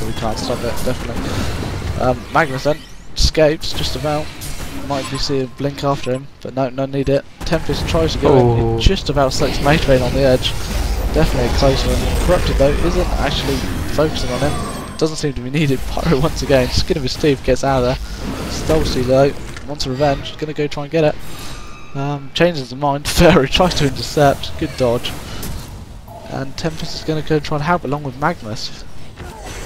so we can't stop it, definitely. Magmus then escapes just about. Might be seeing Blink after him, but no need it. Tempest tries to go in, he just about selects Magebane on the edge. Definitely a close one. Corrupted though isn't actually focusing on him. Doesn't seem to be needed. Pyro once again, skin of his teeth, gets out of there. Soulstealer though, wants revenge, gonna go try and get it. Changes his mind. Pharoah tries to intercept, good dodge. And Tempest is gonna go try and help along with Magmus.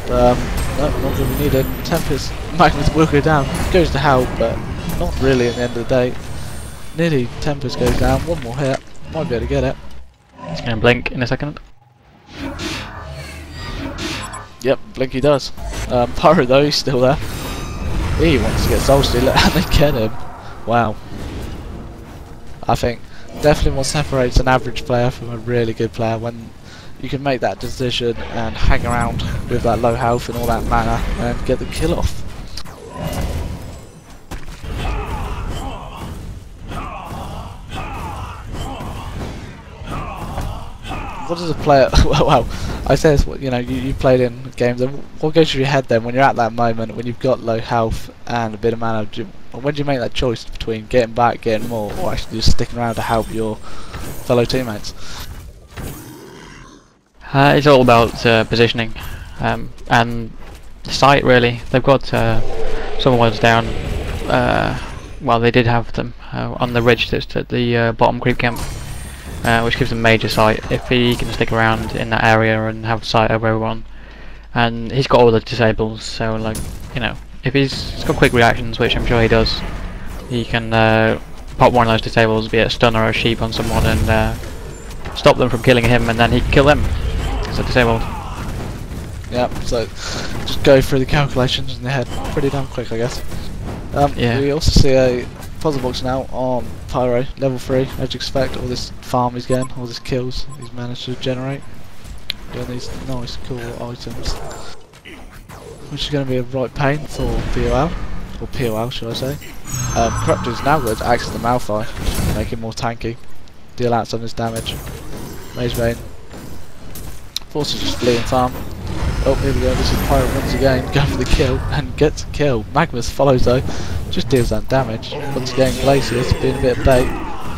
No, not going to be needed. Tempest, Magmus will go down, goes to help, but not really at the end of the day. Nearly Tempest goes down, one more hit, might be able to get it. It's going to blink in a second. Yep, blink he does. Pyro though, he's still there. He wants to get Soulstealer and they get him. Wow. I think definitely what separates an average player from a really good player when you can make that decision and hang around with that low health and all that mana and get the kill off. What does a player? Well, I say this. You know, you played in games. And what goes through your head then when you're at that moment when you've got low health and a bit of mana? When do you make that choice between getting back, getting more, or actually just sticking around to help your fellow teammates? It's all about positioning and the site really. They've got some ones down. Well, they did have them on the ridge that's at the bottom creep camp, which gives them major sight if he can stick around in that area and have sight over everyone. And he's got all the disables, so like, you know, if he's got quick reactions, which I'm sure he does, he can pop one of those disables, be it a stun or a sheep on someone, and stop them from killing him, and then he can kill them. So disabled. Yep, so just go through the calculations in your head pretty damn quick, I guess. Yeah. We also see a puzzle box now on Pyro, level 3, as you expect. All this farm he's getting, all these kills he's managed to generate. Doing these nice cool items. Which is going to be a right pain for PoL, or PoL should I say. Corrupted is now going to access the Malphite, make him more tanky, deal out some of his damage. Magebane forces just flee and farm. Oh, here we go, this is Pyro once again, going for the kill, and gets a kill. Magmus follows though, just deals that damage. Once again, Glacius being a bit of bait.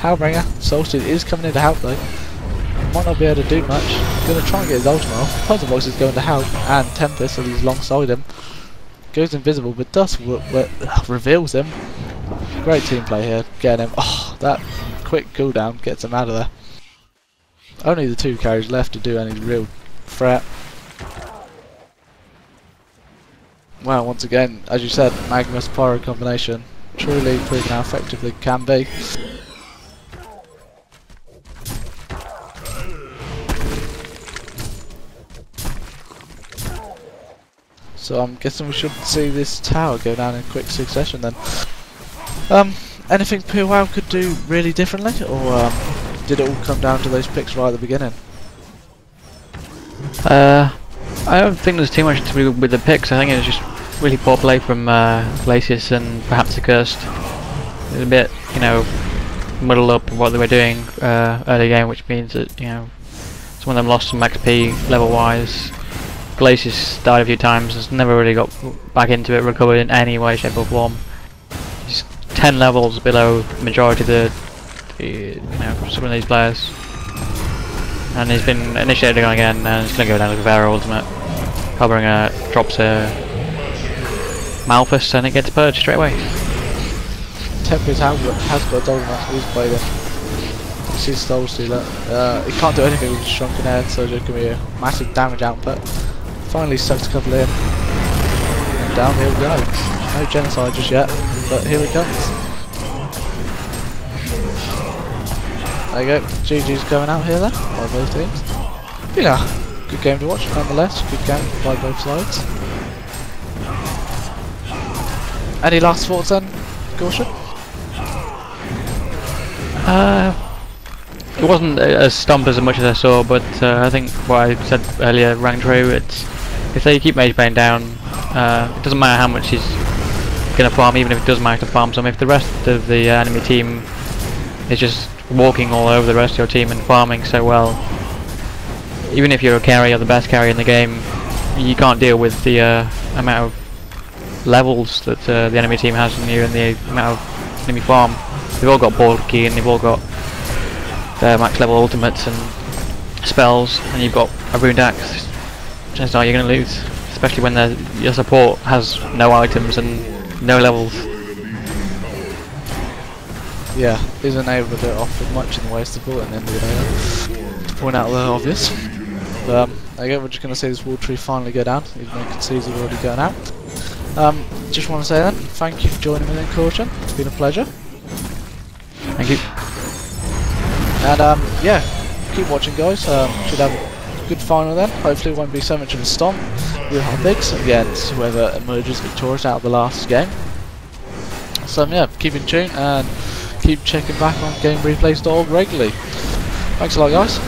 Hellbringer, Soulstealer is coming in to help though. Might not be able to do much. Going to try and get his ultimate off. Puzzle box is going to help, and Tempest, as he's alongside him, goes invisible, but Dust reveals him. Great team play here, getting him. Oh, that quick cooldown gets him out of there. Only the 2 carries left to do any real threat. Well, once again, as you said, Magmus Pyro combination truly proving how effective they can be. So I'm guessing we should see this tower go down in quick succession then. Anything PoL could do really differently, or did it all come down to those picks right at the beginning? I don't think there's too much to do with the picks. I think it was just really poor play from Glacius and perhaps Accursed. It was a bit, you know, muddled up what they were doing early game, which means that, you know, some of them lost some XP level wise. Glacius died a few times, has never really got back into it, recovered in any way, shape or form. He's 10 levels below the majority of the, you know, some of these players. And he's been initiated again, and it's going to go down with Pharoah ultimate. Hellbringer drops a Malphus and it gets purged straight away. Tempest has got a ultimate, he's played it. This is Soulstealer. He can't do anything with his shrunken head, so there's going to be a massive damage output. Finally sucks a couple in. And down here we go. No genocide just yet, but here it comes. There you go, GG's going out here then, by both teams. Yeah, good game to watch nonetheless, good game by both sides. Any last thoughts then, Kaution? It wasn't a stomp as much as I saw, but I think what I said earlier rang true. It's if they keep Magebane down, it doesn't matter how much he's going to farm, even if it does manage to farm some. If the rest of the enemy team is just walking all over the rest of your team and farming so well, even if you're a carry or the best carry in the game, you can't deal with the amount of levels that the enemy team has on you and the amount of enemy farm. They've all got board key and they've all got their max level ultimates and spells, and you've got a ruined axe. Chances are you're going to lose, especially when your support has no items and no levels. Yeah, isn't able to offer much in the way of support at the end of the day. To point out the obvious. But again, we're just going to see this wall tree finally go down, even though you can see it's already going out. Just want to say then, thank you for joining me then, Kaution. It's been a pleasure. Thank you. And yeah, keep watching, guys. Should have a good final then. Hopefully it won't be so much of a stomp with our bigs. Again, it's whoever emerges victorious out of the last game. So yeah, keep in tune and keep checking back on GameReplays.org regularly. Thanks a lot, guys.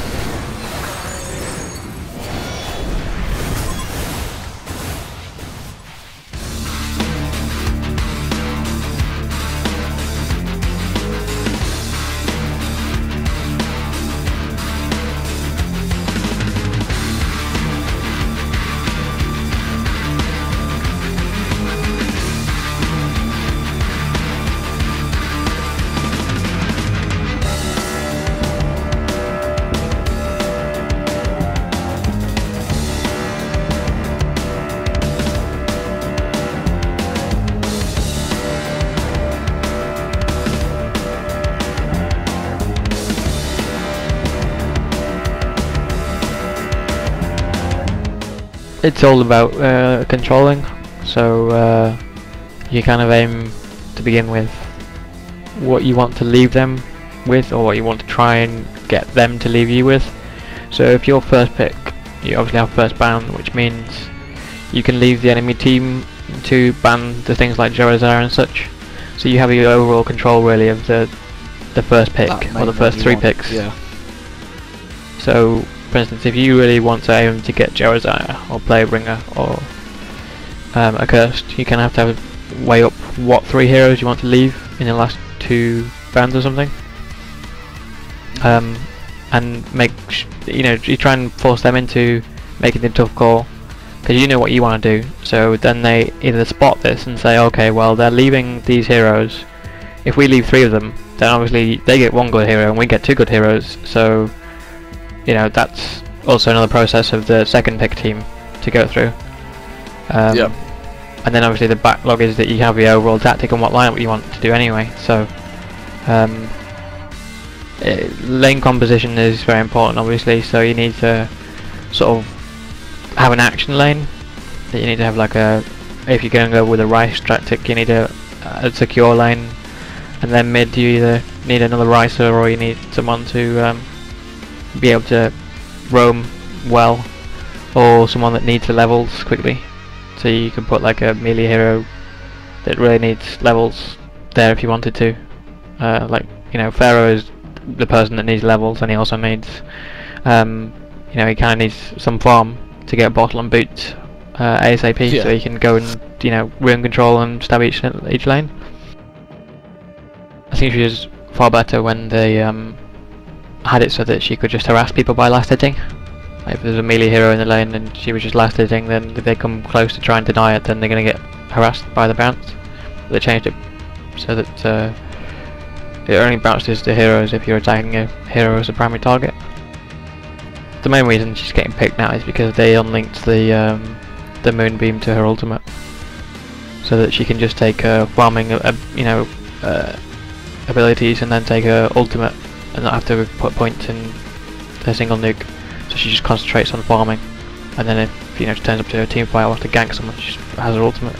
It's all about controlling, so you kind of aim to begin with what you want to leave them with, or what you want to try and get them to leave you with. So if you're first pick, you obviously have first ban, which means you can leave the enemy team to ban the things like Gerozar and such. So you have your overall control really of the first pick, or the first three picks. Yeah. So for instance, if you really want to aim to get Gerozar or Hellbringer or Accursed, you kind of have to weigh up what 3 heroes you want to leave in the last 2 bans or something, and make you try and force them into making the tough call, because you know what you want to do. So then they either spot this and say, okay, well they're leaving these heroes. If we leave 3 of them, then obviously they get 1 good hero and we get 2 good heroes. So that's also another process of the second pick team to go through. Yeah. And then obviously the backlog is that you have your overall tactic and what lineup you want to do anyway. So lane composition is very important, obviously. So you need to sort of have an action lane. That you need to have like if you're going to go with a Rice tactic, you need a secure lane, and then mid you either need another Ricer or you need someone to be able to roam well, or someone that needs the levels quickly. So you can put like a melee hero that really needs levels there if you wanted to. Like Pharoah is the person that needs levels, and he also needs he kind of needs some farm to get bottle and boot ASAP, yeah. So he can go and ruin control and stab each lane. I think she was far better when they had it so that she could just harass people by last hitting. Like if there's a melee hero in the lane and she was just last hitting, then if they come close to try and deny it, then they're going to get harassed by the bounce. But they changed it so that it only bounces to heroes if you're attacking a hero as a primary target. The main reason she's getting picked now is because they unlinked the moonbeam to her ultimate, so that she can just take farming abilities and then take her ultimate and not have to put points in a single nuke. So she just concentrates on farming, and then if she turns up to a team fight or have to gank someone, she just has her ultimate